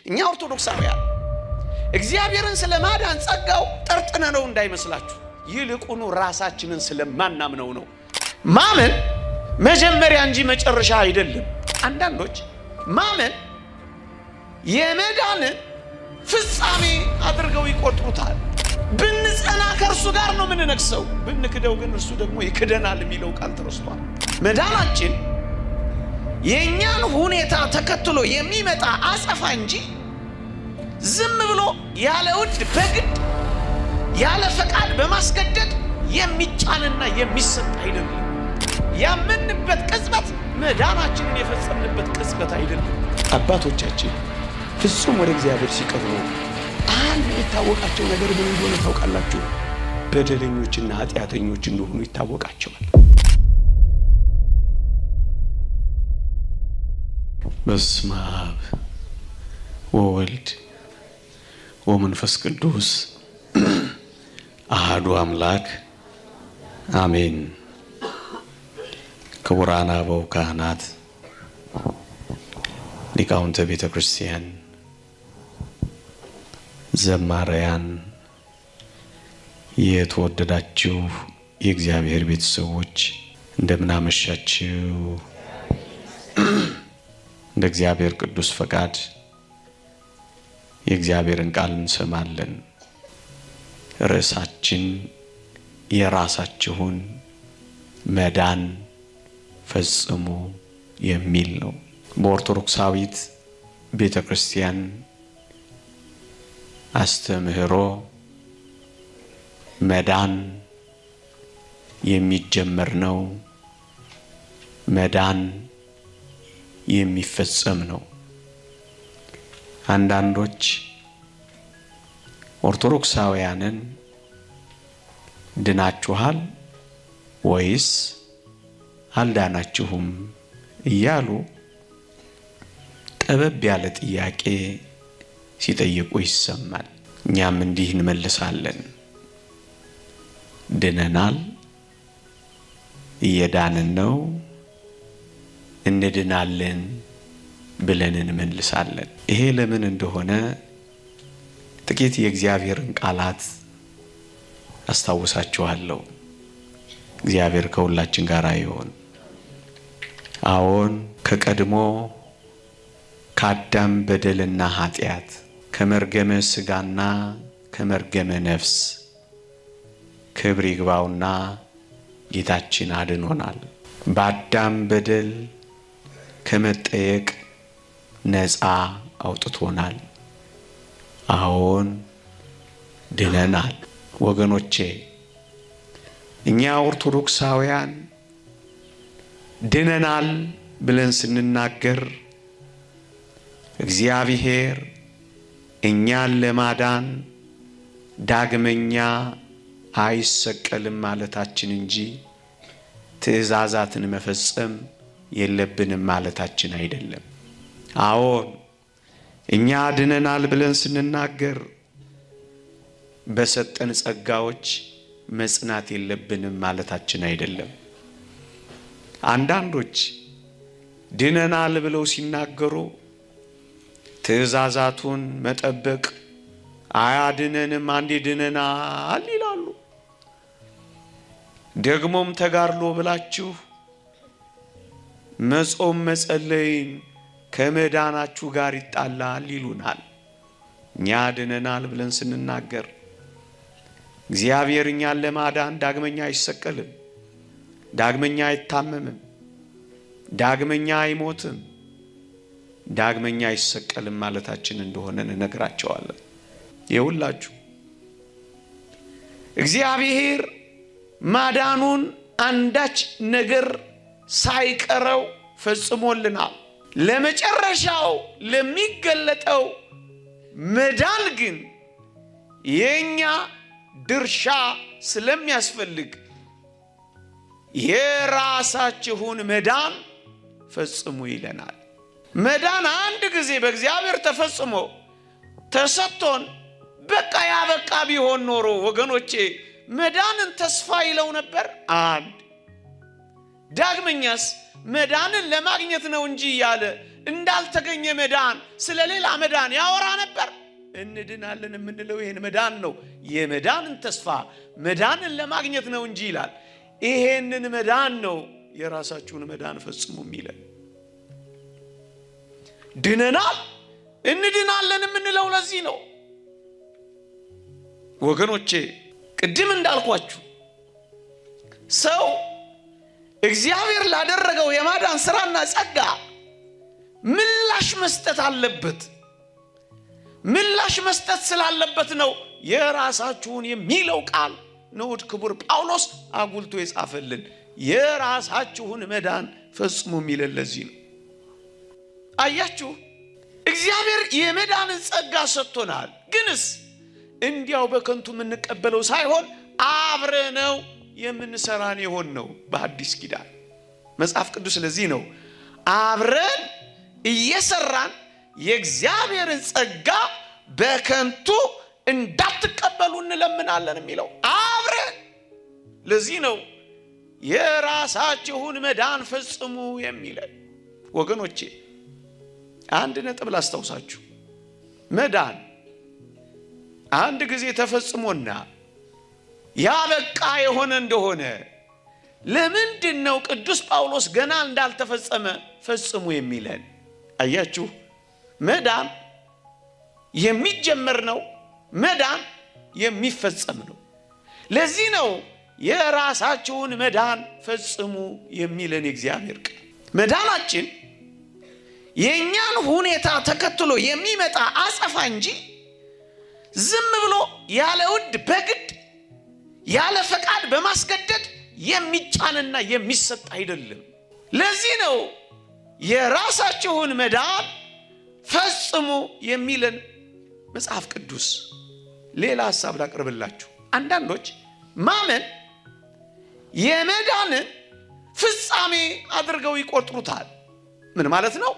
እኛ ኦርቶዶክሳውያን እግዚአብሔርን ስለማዳን ጸጋው ጠርጥነው እንዳይመስላችሁ ይልቁኑ ራሳችንን ስለማናምነው ነው። ማመን መጀመሪያ እንጂ መጨረሻ አይደለም። አንዳንዶች ማመን የመዳን ፍጻሜ አድርገው ይቆጥሩታል። ብንጸና ከእርሱ ጋር ነው የምንነግሰው፣ ብንክደው ግን እርሱ ደግሞ ይክደናል የሚለው ቃል ተረስቷል። መዳናችን የእኛን ሁኔታ ተከትሎ የሚመጣ አጸፋ እንጂ ዝም ብሎ ያለ ውድ በግድ ያለ ፈቃድ በማስገደድ የሚጫንና የሚሰጥ አይደለም። ያመንበት ቅጽበት መዳናችንን የፈጸምንበት ቅጽበት አይደለም። አባቶቻችን ፍጹም ወደ እግዚአብሔር ሲቀርቡ አንድ የሚታወቃቸው ነገር ምን እንደሆነ ታውቃላችሁ? በደለኞችና ኃጢአተኞች እንደሆኑ ይታወቃቸዋል። በስመ አብ ወወልድ ወመንፈስ ቅዱስ አሐዱ አምላክ አሜን። ክቡራን አበው ካህናት፣ ሊቃውንተ ቤተ ክርስቲያን፣ ዘማሪያን፣ የተወደዳችሁ የእግዚአብሔር ቤተሰቦች እንደምን አመሻችሁ። እንደ እግዚአብሔር ቅዱስ ፈቃድ የእግዚአብሔርን ቃል እንሰማለን። ርዕሳችን የራሳችሁን መዳን ፈጽሙ የሚል ነው። በኦርቶዶክሳዊት ቤተ ክርስቲያን አስተምህሮ መዳን የሚጀመር ነው፣ መዳን የሚፈጸም ነው። አንዳንዶች ኦርቶዶክሳውያንን ድናችኋል ወይስ አልዳናችሁም እያሉ ጠበብ ያለ ጥያቄ ሲጠይቁ ይሰማል። እኛም እንዲህ እንመልሳለን። ድነናል፣ እየዳንን ነው፣ እንድናለን ብለን እንመልሳለን። ይሄ ለምን እንደሆነ ጥቂት የእግዚአብሔርን ቃላት አስታውሳችኋለሁ። እግዚአብሔር ከሁላችን ጋር ይሁን። አዎን ከቀድሞ ከአዳም በደልና ኃጢአት ከመርገመ ሥጋና ከመርገመ ነፍስ ክብር ይግባውና ጌታችን አድኖናል። በአዳም በደል ከመጠየቅ ነፃ አውጥቶናል። አዎን ድነናል። ወገኖቼ እኛ ኦርቶዶክሳውያን ድነናል ብለን ስንናገር እግዚአብሔር እኛን ለማዳን ዳግመኛ አይሰቀልም ማለታችን እንጂ ትእዛዛትን መፈጸም የለብንም ማለታችን አይደለም። አዎን እኛ ድነናል ብለን ስንናገር በሰጠን ጸጋዎች መጽናት የለብንም ማለታችን አይደለም። አንዳንዶች ድነናል ብለው ሲናገሩ ትእዛዛቱን መጠበቅ አያድነንም፣ አንዴ ድነናል ይላሉ። ደግሞም ተጋድሎ ብላችሁ መጾም መጸለይን ከመዳናችሁ ጋር ይጣላል ይሉናል። እኛ ድነናል ብለን ስንናገር እግዚአብሔር እኛን ለማዳን ዳግመኛ አይሰቀልም፣ ዳግመኛ አይታመምም፣ ዳግመኛ አይሞትም፣ ዳግመኛ አይሰቀልም ማለታችን እንደሆነ እንነግራቸዋለን። ይኸውላችሁ እግዚአብሔር ማዳኑን አንዳች ነገር ሳይቀረው ፈጽሞልናል። ለመጨረሻው ለሚገለጠው መዳን ግን የኛ ድርሻ ስለሚያስፈልግ የራሳችሁን መዳን ፈጽሙ ይለናል። መዳን አንድ ጊዜ በእግዚአብሔር ተፈጽሞ ተሰጥቶን በቃ ያበቃ ቢሆን ኖሮ ወገኖቼ መዳንን ተስፋ ይለው ነበር። አንድ ዳግመኛስ መዳንን ለማግኘት ነው እንጂ ያለ እንዳልተገኘ መዳን ስለሌላ መዳን ያወራ ነበር። እንድናለን የምንለው ይሄን መዳን ነው። የመዳንን ተስፋ መዳንን ለማግኘት ነው እንጂ ይላል። ይሄንን መዳን ነው የራሳችሁን መዳን ፈጽሙ የሚለን። ድነናል እንድናለን የምንለው ለዚህ ነው ወገኖቼ። ቅድም እንዳልኳችሁ ሰው እግዚአብሔር ላደረገው የማዳን ስራና ጸጋ ምላሽ መስጠት አለበት። ምላሽ መስጠት ስላለበት ነው የራሳችሁን የሚለው ቃል ንዑድ ክቡር ጳውሎስ አጉልቶ የጻፈልን። የራሳችሁን መዳን ፈጽሙ የሚለን ለዚህ ነው። አያችሁ፣ እግዚአብሔር የመዳንን ጸጋ ሰጥቶናል። ግንስ እንዲያው በከንቱ የምንቀበለው ሳይሆን አብረነው የምንሰራን የሆን ነው። በአዲስ ኪዳን መጽሐፍ ቅዱስ ለዚህ ነው አብረን እየሰራን የእግዚአብሔርን ጸጋ በከንቱ እንዳትቀበሉ እንለምናለን የሚለው። አብረን ለዚህ ነው የራሳችሁን መዳን ፈጽሙ የሚለን። ወገኖቼ አንድ ነጥብ ላስታውሳችሁ። መዳን አንድ ጊዜ ተፈጽሞና ያበቃ የሆነ እንደሆነ ለምንድን ነው ቅዱስ ጳውሎስ ገና እንዳልተፈጸመ ፈጽሙ የሚለን? አያችሁ፣ መዳን የሚጀመር ነው። መዳን የሚፈጸም ነው። ለዚህ ነው የራሳችሁን መዳን ፈጽሙ የሚለን የእግዚአብሔር ቃል። መዳናችን የእኛን ሁኔታ ተከትሎ የሚመጣ አጸፋ እንጂ ዝም ብሎ ያለ ውድ በግድ ያለ ፈቃድ በማስገደድ የሚጫንና የሚሰጥ አይደለም። ለዚህ ነው የራሳችሁን መዳን ፈጽሙ የሚለን መጽሐፍ ቅዱስ። ሌላ ሐሳብ ላቅርብላችሁ። አንዳንዶች ማመን የመዳንን ፍጻሜ አድርገው ይቆጥሩታል። ምን ማለት ነው?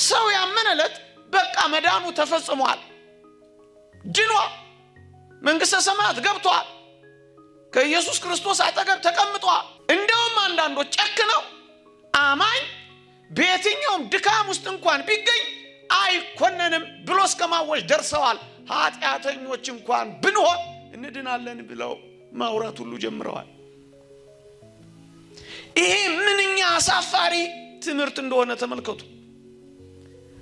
ሰው ያመነለት በቃ መዳኑ ተፈጽሟል፣ ድኗል፣ መንግሥተ ሰማያት ገብቷል፣ ከኢየሱስ ክርስቶስ አጠገብ ተቀምጧል። እንደውም አንዳንዶች ጨክነው አማኝ በየትኛውም ድካም ውስጥ እንኳን ቢገኝ አይኮነንም ብሎ እስከማወጅ ደርሰዋል። ኃጢአተኞች እንኳን ብንሆን እንድናለን ብለው ማውራት ሁሉ ጀምረዋል። ይሄ ምንኛ አሳፋሪ ትምህርት እንደሆነ ተመልከቱ።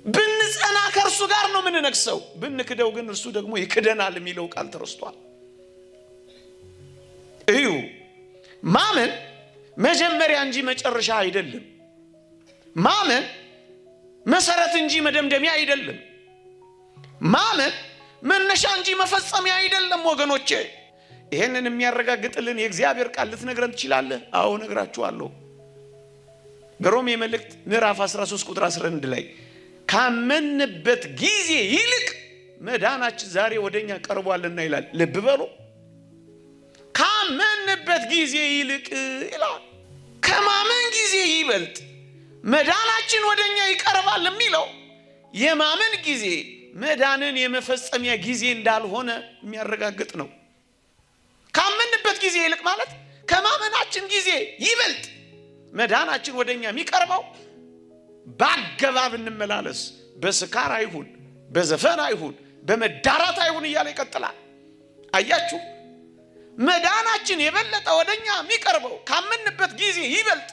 ብንጸና ከእርሱ ጋር ነው የምንነግሰው፣ ብንክደው ግን እርሱ ደግሞ ይክደናል የሚለው ቃል ተረስቷል። እዩ፣ ማመን መጀመሪያ እንጂ መጨረሻ አይደለም። ማመን መሰረት እንጂ መደምደሚያ አይደለም። ማመን መነሻ እንጂ መፈጸሚያ አይደለም። ወገኖቼ ይሄንን የሚያረጋግጥልን የእግዚአብሔር ቃል ልትነግረን ትችላለህ? አዎ ነግራችኋለሁ። በሮሜ መልእክት ምዕራፍ 13 ቁጥር 11 ላይ ካመንበት ጊዜ ይልቅ መዳናችን ዛሬ ወደኛ ቀርቧልና ይላል። ልብ በሉ፣ ካመንበት ጊዜ ይልቅ ይላል። ከማመን ጊዜ ይበልጥ መዳናችን ወደኛ ይቀርባል የሚለው የማመን ጊዜ መዳንን የመፈጸሚያ ጊዜ እንዳልሆነ የሚያረጋግጥ ነው። ካመንበት ጊዜ ይልቅ ማለት ከማመናችን ጊዜ ይበልጥ መዳናችን ወደኛ የሚቀርበው በአገባብ እንመላለስ፣ በስካር አይሁን፣ በዘፈን አይሁን፣ በመዳራት አይሁን እያለ ይቀጥላል። አያችሁ፣ መዳናችን የበለጠ ወደኛ የሚቀርበው ካመንበት ጊዜ ይበልጥ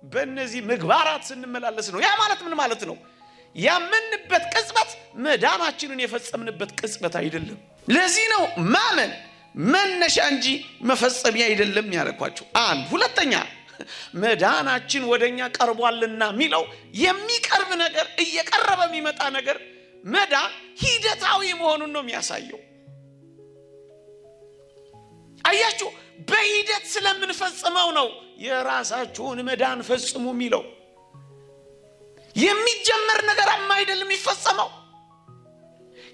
በእነዚህ ምግባራት ስንመላለስ ነው። ያ ማለት ምን ማለት ነው? ያመንበት ቅጽበት መዳናችንን የፈጸምንበት ቅጽበት አይደለም። ለዚህ ነው ማመን መነሻ እንጂ መፈጸሚያ አይደለም ያልኳችሁ። አንድ ሁለተኛ መዳናችን ወደኛ ቀርቧልና የሚለው የሚቀርብ ነገር እየቀረበ የሚመጣ ነገር መዳን ሂደታዊ መሆኑን ነው የሚያሳየው። አያችሁ፣ በሂደት ስለምንፈጽመው ነው የራሳችሁን መዳን ፈጽሙ የሚለው። የሚጀመር ነገር አይደለም የሚፈጸመው።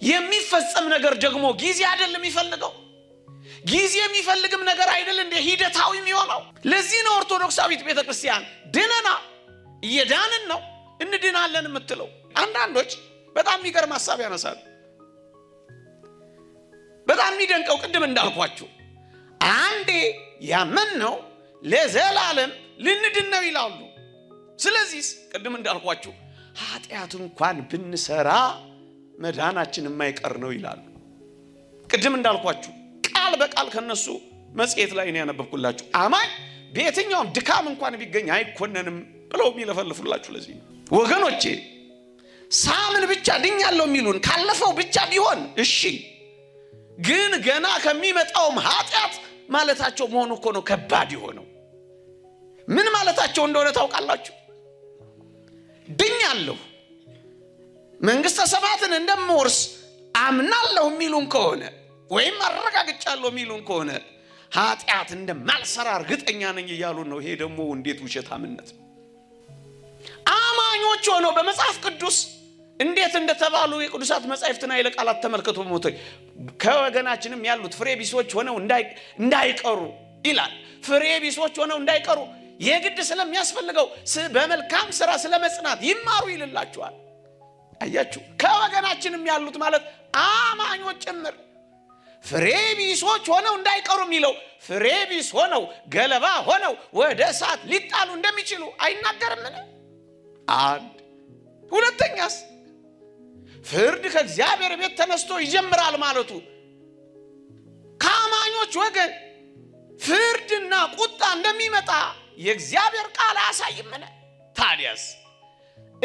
የሚፈጸም ነገር ደግሞ ጊዜ አይደለም የሚፈልገው። ጊዜ የሚፈልግም ነገር አይደል እንደ ሂደታዊ የሚሆነው። ለዚህ ነው ኦርቶዶክሳዊት ቤተክርስቲያን ድነና እየዳንን ነው እንድናለን የምትለው። አንዳንዶች በጣም የሚገርም ሐሳብ ያነሳሉ። በጣም የሚደንቀው ቅድም እንዳልኳችሁ አንዴ ያመን ነው ለዘላለም ልንድን ነው ይላሉ። ስለዚህ ቅድም እንዳልኳችሁ ኃጢአት እንኳን ብንሰራ መዳናችን የማይቀር ነው ይላሉ። ቅድም እንዳልኳችሁ ቃል በቃል ከነሱ መጽሔት ላይ ነው ያነበብኩላችሁ። አማኝ በየትኛውም ድካም እንኳን ቢገኝ አይኮነንም ብለው የሚለፈልፉላችሁ ለዚህ ነው። ወገኖቼ ሳምን ብቻ ድኛለሁ የሚሉን ካለፈው ብቻ ቢሆን እሺ፣ ግን ገና ከሚመጣውም ኃጢአት ማለታቸው መሆኑ እኮ ነው ከባድ የሆነው። ምን ማለታቸው እንደሆነ ታውቃላችሁ? ድኛለሁ መንግስተ ሰማያትን እንደምወርስ አምናለሁ የሚሉን ከሆነ ወይም አረጋግጫለሁ የሚሉን ከሆነ ኃጢአት እንደማልሰራ እርግጠኛ ነኝ እያሉን ነው። ይሄ ደግሞ እንዴት ውሸታምነት ነው! አማኞች ሆነው በመጽሐፍ ቅዱስ እንዴት እንደተባሉ የቅዱሳት መጻሕፍትና ኃይለ ቃላት ተመልከቱ። ሞቶ ከወገናችንም ያሉት ፍሬ ቢሶች ሆነው እንዳይቀሩ ይላል። ፍሬ ቢሶች ሆነው እንዳይቀሩ የግድ ስለሚያስፈልገው በመልካም ስራ ስለመጽናት ይማሩ ይልላችኋል። አያችሁ፣ ከወገናችንም ያሉት ማለት አማኞች ጭምር ፍሬ ቢሶች ሆነው እንዳይቀሩ የሚለው ፍሬ ቢስ ሆነው ገለባ ሆነው ወደ እሳት ሊጣሉ እንደሚችሉ አይናገርምን? አንድ ሁለተኛስ ፍርድ ከእግዚአብሔር ቤት ተነስቶ ይጀምራል ማለቱ ከአማኞች ወገን ፍርድና ቁጣ እንደሚመጣ የእግዚአብሔር ቃል አያሳይምን? ታዲያስ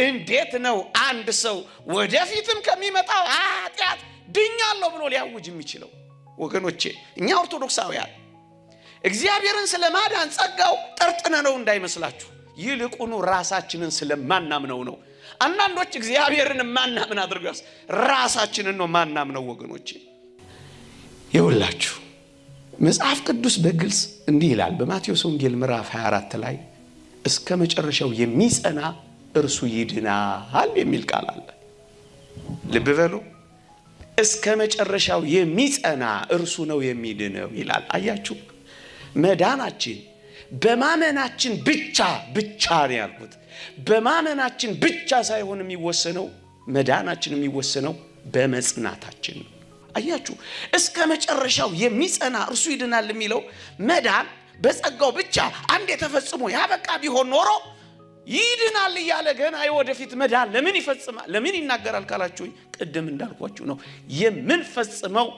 እንዴት ነው አንድ ሰው ወደፊትም ከሚመጣው ኃጢአት ድኛለሁ ብሎ ሊያውጅ የሚችለው? ወገኖቼ እኛ ኦርቶዶክሳውያን እግዚአብሔርን ስለማዳን ጸጋው ጠርጥነነው እንዳይመስላችሁ፣ ይልቁኑ ራሳችንን ስለማናምነው ነው። አንዳንዶች እግዚአብሔርን ማናምን አድርገው ራሳችንን ነው ማናምነው። ወገኖቼ ይኸውላችሁ መጽሐፍ ቅዱስ በግልጽ እንዲህ ይላል። በማቴዎስ ወንጌል ምዕራፍ 24 ላይ እስከ መጨረሻው የሚጸና እርሱ ይድናል የሚል ቃል አለ። ልብ በሉ፣ እስከ መጨረሻው የሚጸና እርሱ ነው የሚድነው ይላል። አያችሁ፣ መዳናችን በማመናችን ብቻ ነው ያልኩት። በማመናችን ብቻ ሳይሆን የሚወሰነው መዳናችን የሚወሰነው በመጽናታችን ነው። አያችሁ፣ እስከ መጨረሻው የሚጸና እርሱ ይድናል የሚለው መዳን በጸጋው ብቻ አንድ የተፈጽሞ ያበቃ ቢሆን ኖሮ ይድናል እያለ ገና የወደፊት መዳን ለምን ይፈጽማል? ለምን ይናገራል ካላችሁኝ፣ ቅድም እንዳልኳችሁ ነው። የምንፈጽመው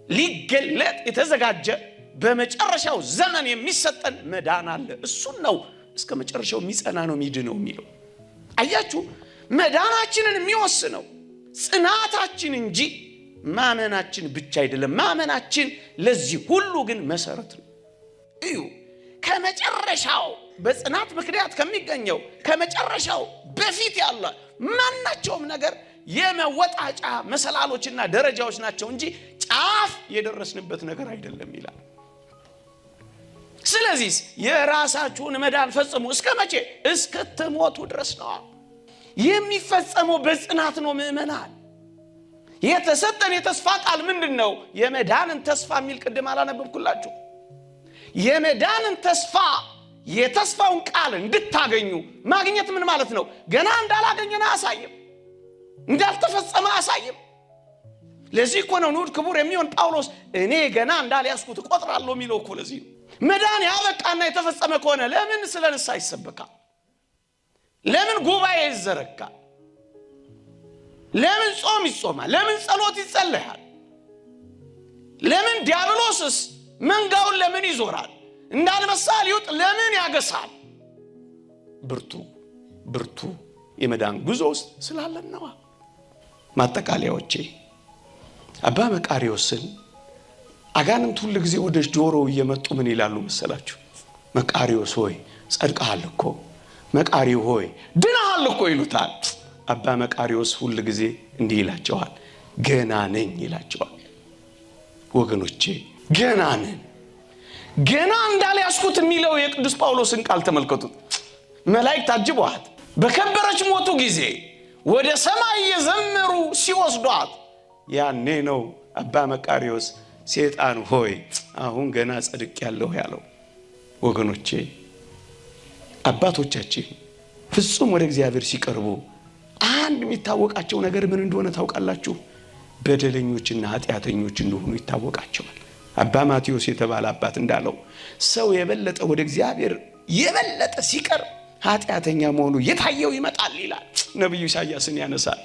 ሊገለጥ የተዘጋጀ በመጨረሻው ዘመን የሚሰጠን መዳን አለ። እሱን ነው እስከ መጨረሻው የሚጸና ነው የሚድነው የሚለው። አያችሁ፣ መዳናችንን የሚወስነው ጽናታችን እንጂ ማመናችን ብቻ አይደለም። ማመናችን ለዚህ ሁሉ ግን መሰረት ነው። እዩ፣ ከመጨረሻው በጽናት ምክንያት ከሚገኘው ከመጨረሻው በፊት ያለ ማናቸውም ነገር የመወጣጫ መሰላሎችና ደረጃዎች ናቸው እንጂ ጫፍ የደረስንበት ነገር አይደለም ይላል። ስለዚህ የራሳችሁን መዳን ፈጽሙ። እስከ መቼ? እስክትሞቱ ድረስ ነው የሚፈጸመው። በጽናት ነው ምእመናን። የተሰጠን የተስፋ ቃል ምንድን ነው? የመዳንን ተስፋ የሚል ቅድም አላነበብኩላችሁ? የመዳንን ተስፋ የተስፋውን ቃል እንድታገኙ ማግኘት ምን ማለት ነው? ገና እንዳላገኘን አያሳይም፣ እንዳልተፈጸመ አያሳይም። ለዚህ እኮ ነው ንዑድ ክቡር የሚሆን ጳውሎስ እኔ ገና እንዳልያዝኩት እቆጥራለሁ የሚለው እኮ ለዚህ ነው። መዳን ያበቃና የተፈጸመ ከሆነ ለምን ስለ ንስሐ ይሰበካል? ለምን ጉባኤ ይዘረጋል? ለምን ጾም ይጾማል? ለምን ጸሎት ይጸለያል? ለምን ዲያብሎስስ መንጋውን ለምን ይዞራል? እንዳልበሳ ሊውጥ ለምን ያገሳል? ብርቱ የመዳን ጉዞ ውስጥ ስላለን ነው። ማጠቃለያዎቼ አባ መቃርዮስን አጋንንት ሁሉ ጊዜ ወደ ጆሮው እየመጡ ምን ይላሉ መሰላችሁ? መቃርዮስ ሆይ ጸድቀሃል እኮ፣ መቃርዮ ሆይ ድነሃል እኮ ይሉታል። አባ መቃርዮስ ሁሉ ጊዜ እንዲህ ይላቸዋል፣ ገና ነኝ ይላቸዋል። ወገኖቼ ገና ነን። ገና እንዳልያዝኩት የሚለው የቅዱስ ጳውሎስን ቃል ተመልከቱት። መላእክት አጅበዋት በከበረች ሞቱ ጊዜ ወደ ሰማይ የዘመሩ ሲወስዷት ያኔ ነው አባ መቃርዮስ ሰይጣን ሆይ አሁን ገና ጸድቅ ያለው ያለው። ወገኖቼ አባቶቻችን ፍጹም ወደ እግዚአብሔር ሲቀርቡ አንድ የሚታወቃቸው ነገር ምን እንደሆነ ታውቃላችሁ? በደለኞችና ኃጢአተኞች እንደሆኑ ይታወቃቸዋል። አባ ማቴዎስ የተባለ አባት እንዳለው ሰው የበለጠ ወደ እግዚአብሔር የበለጠ ሲቀርብ ኃጢአተኛ መሆኑ የታየው ይመጣል ይላል። ነቢዩ ኢሳይያስን ያነሳል።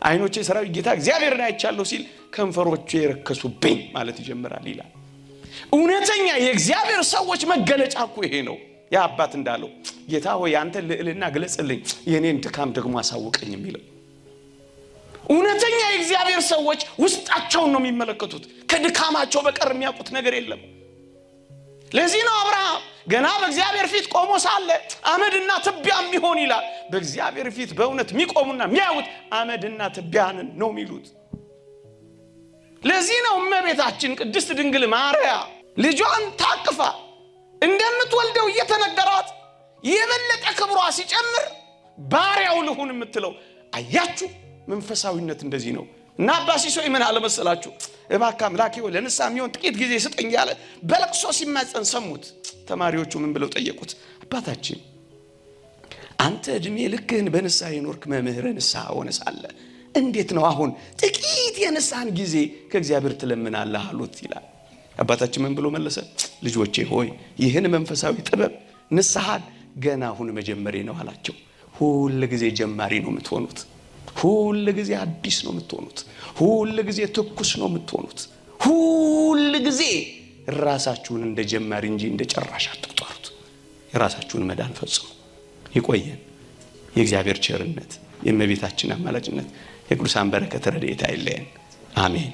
ዓይኖቼ ሰራዊት ጌታ እግዚአብሔርን አይቻለሁ ሲል ከንፈሮቹ የረከሱብኝ ማለት ይጀምራል ይላል። እውነተኛ የእግዚአብሔር ሰዎች መገለጫ እኮ ይሄ ነው። ያ አባት እንዳለው ጌታ ሆይ አንተ ልዕልና ግለጽልኝ፣ የኔን ድካም ደግሞ አሳውቀኝ የሚለው እውነተኛ የእግዚአብሔር ሰዎች ውስጣቸውን ነው የሚመለከቱት። ከድካማቸው በቀር የሚያውቁት ነገር የለም። ለዚህ ነው አብርሃም ገና በእግዚአብሔር ፊት ቆሞ ሳለ አመድና ትቢያ የሚሆን ይላል። በእግዚአብሔር ፊት በእውነት የሚቆሙና የሚያዩት አመድና ትቢያንን ነው የሚሉት። ለዚህ ነው እመቤታችን ቅድስት ድንግል ማርያም ልጇን ታቅፋ እንደምትወልደው እየተነገራት የበለጠ ክብሯ ሲጨምር ባሪያው ልሁን የምትለው። አያችሁ መንፈሳዊነት እንደዚህ ነው። እና አባ ሲሶይ ምን አለ መሰላችሁ? እባክህ አምላኬ ሆይ ለንስሐ የሚሆን ጥቂት ጊዜ ስጠኝ ያለ በለቅሶ ሲማጸን ሰሙት። ተማሪዎቹ ምን ብለው ጠየቁት? አባታችን አንተ እድሜ ልክህን በንስሐ የኖርክ መምህር ንስሐ ሆነ ሳለ እንዴት ነው አሁን ጥቂት የንስሐን ጊዜ ከእግዚአብሔር ትለምናለህ አሉት ይላል። አባታችን ምን ብሎ መለሰ? ልጆቼ ሆይ ይህን መንፈሳዊ ጥበብ ንስሐን ገና አሁን መጀመሪያ ነው አላቸው። ሁሉ ጊዜ ጀማሪ ነው የምትሆኑት። ሁሉ ጊዜ አዲስ ነው የምትሆኑት። ሁሉ ጊዜ ትኩስ ነው የምትሆኑት። ሁሉ ጊዜ ራሳችሁን እንደ ጀማሪ እንጂ እንደ ጨራሽ አትቁጠሩት። የራሳችሁን መዳን ፈጽሙ። ይቆየን። የእግዚአብሔር ቸርነት፣ የእመቤታችን አማላጅነት፣ የቅዱሳን በረከት ረድኤት አይለየን። አሜን።